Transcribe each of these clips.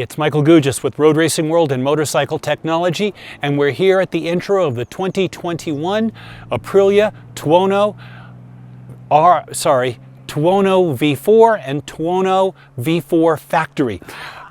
it's Michael Gugis with Road Racing World and Motorcycle Technology, and we're here at the intro of the 2021 Aprilia Tuono, Tuono V4 and Tuono V4 Factory.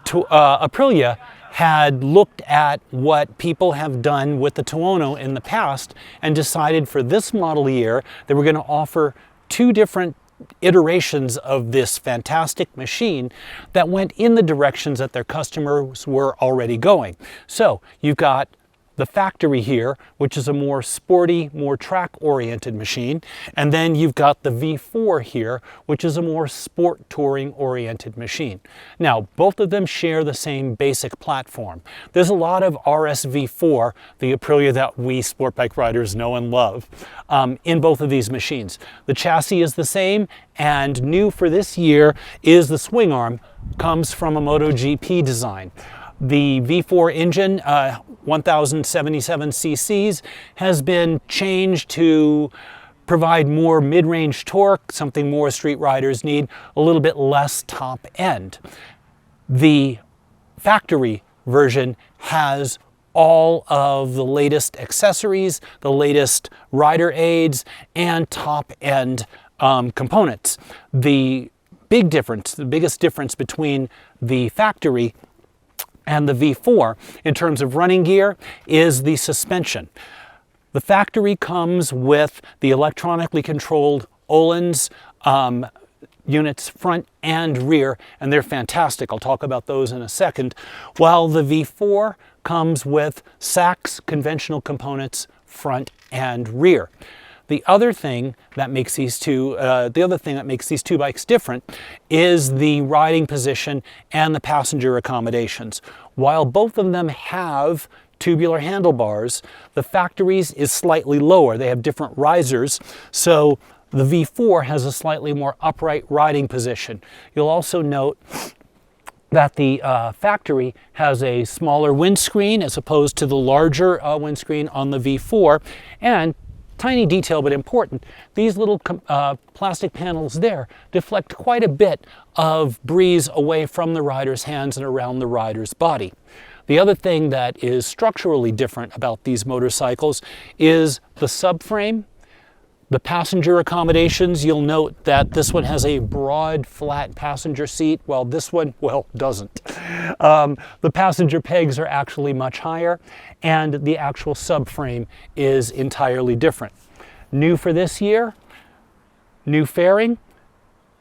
Aprilia had looked at what people have done with the Tuono in the past and decided for this model year they were going to offer two different iterations of this fantastic machine that went in the directions that their customers were already going. So you've got the Factory here, which is a more sporty, more track-oriented machine, and then you've got the V4 here, which is a more sport touring-oriented machine. Now, both of them share the same basic platform. There's a lot of RSV4, the Aprilia that we sport bike riders know and love, in both of these machines. The chassis is the same, and new for this year is the swing arm, comes from a MotoGP design. The V4 engine, 1077 cc's, has been changed to provide more mid-range torque, something more street riders need, a little bit less top end. The Factory version has all of the latest accessories, the latest rider aids, and top-end components. The big difference, the biggest difference between the Factory and the V4 in terms of running gear is the suspension. The Factory comes with the electronically controlled Öhlins units front and rear, and they're fantastic. I'll talk about those in a second, while the V4 comes with Sachs conventional components front and rear. The other thing that makes these two bikes different is the riding position and the passenger accommodations. While both of them have tubular handlebars, the Factory's is slightly lower. They have different risers, so the V4 has a slightly more upright riding position. You'll also note that the Factory has a smaller windscreen as opposed to the larger windscreen on the V4, and tiny detail but important, these little plastic panels there deflect quite a bit of breeze away from the rider's hands and around the rider's body. The other thing that is structurally different about these motorcycles is the subframe. The passenger accommodations, you'll note that this one has a broad, flat passenger seat, while this one, well, doesn't. The passenger pegs are actually much higher, and the actual subframe is entirely different. New for this year, new fairing,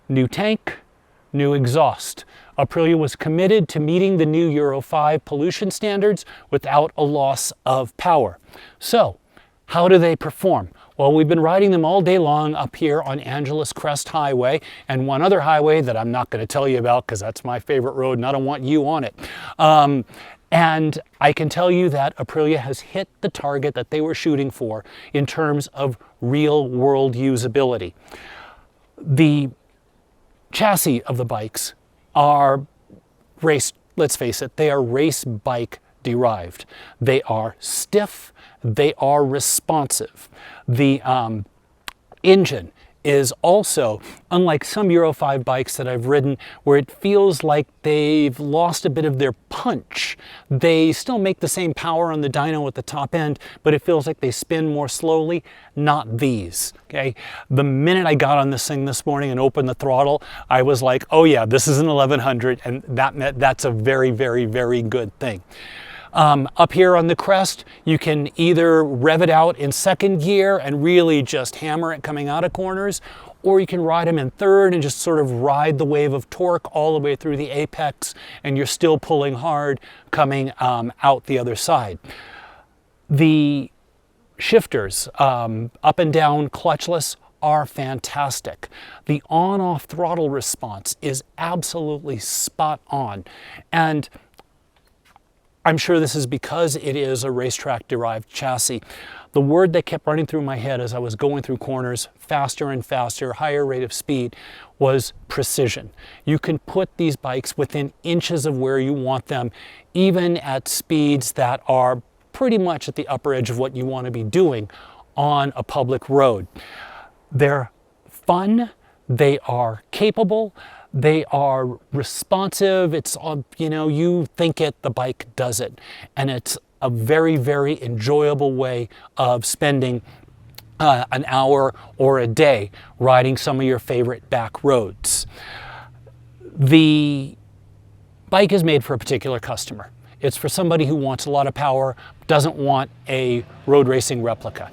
new tank, new exhaust. Aprilia was committed to meeting the new Euro 5 pollution standards without a loss of power. So, how do they perform? Well, we've been riding them all day long up here on Angeles Crest Highway and one other highway that I'm not going to tell you about because that's my favorite road and I don't want you on it. And I can tell you that Aprilia has hit the target that they were shooting for in terms of real-world usability. The chassis of the bikes are let's face it, they are race bike derived. They are stiff, they are responsive. The engine is also, unlike some Euro 5 bikes that I've ridden, where it feels like they've lost a bit of their punch. They still make the same power on the dyno at the top end, but it feels like they spin more slowly. Not these, okay? The minute I got on this thing this morning and opened the throttle, I was like, oh yeah, this is an 1100, and that's a very, very, very good thing. Up here on the crest, you can either rev it out in second gear and really just hammer it coming out of corners, or you can ride them in third and just sort of ride the wave of torque all the way through the apex, and you're still pulling hard coming out the other side. The shifters, up and down clutchless, are fantastic. The on-off throttle response is absolutely spot on, and I'm sure this is because it is a racetrack-derived chassis. The word that kept running through my head as I was going through corners faster and faster, higher rate of speed, was precision. You can put these bikes within inches of where you want them, even at speeds that are pretty much at the upper edge of what you want to be doing on a public road. They're fun, they are capable, They are responsive. It's, you know, you think it, the bike does it. And it's a very, very enjoyable way of spending an hour or a day riding some of your favorite back roads. The bike is made for a particular customer. It's for somebody who wants a lot of power, doesn't want a road racing replica.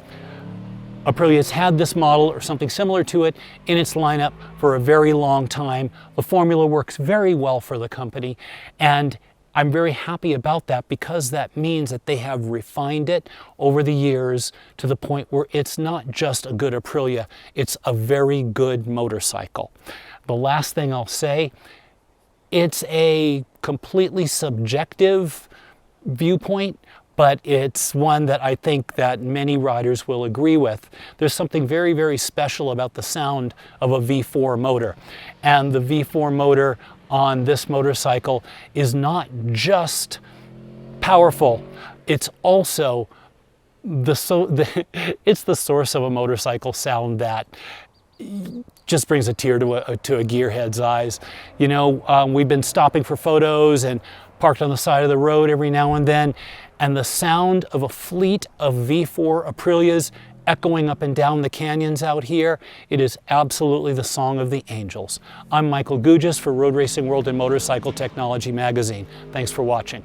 Aprilia's had this model or something similar to it in its lineup for a very long time. The formula works very well for the company, and I'm very happy about that because that means that they have refined it over the years to the point where it's not just a good Aprilia, it's a very good motorcycle. The last thing I'll say, it's a completely subjective viewpoint, but it's one that I think that many riders will agree with. There's something very, very special about the sound of a V4 motor. And the V4 motor on this motorcycle is not just powerful, it's also it's the source of a motorcycle sound that just brings a tear to a gearhead's eyes. You know, we've been stopping for photos and parked on the side of the road every now and then, and the sound of a fleet of V4 Aprilias echoing up and down the canyons out here, it is absolutely the song of the angels. I'm Michael Gugis for Road Racing World and Motorcycle Technology magazine. Thanks for watching.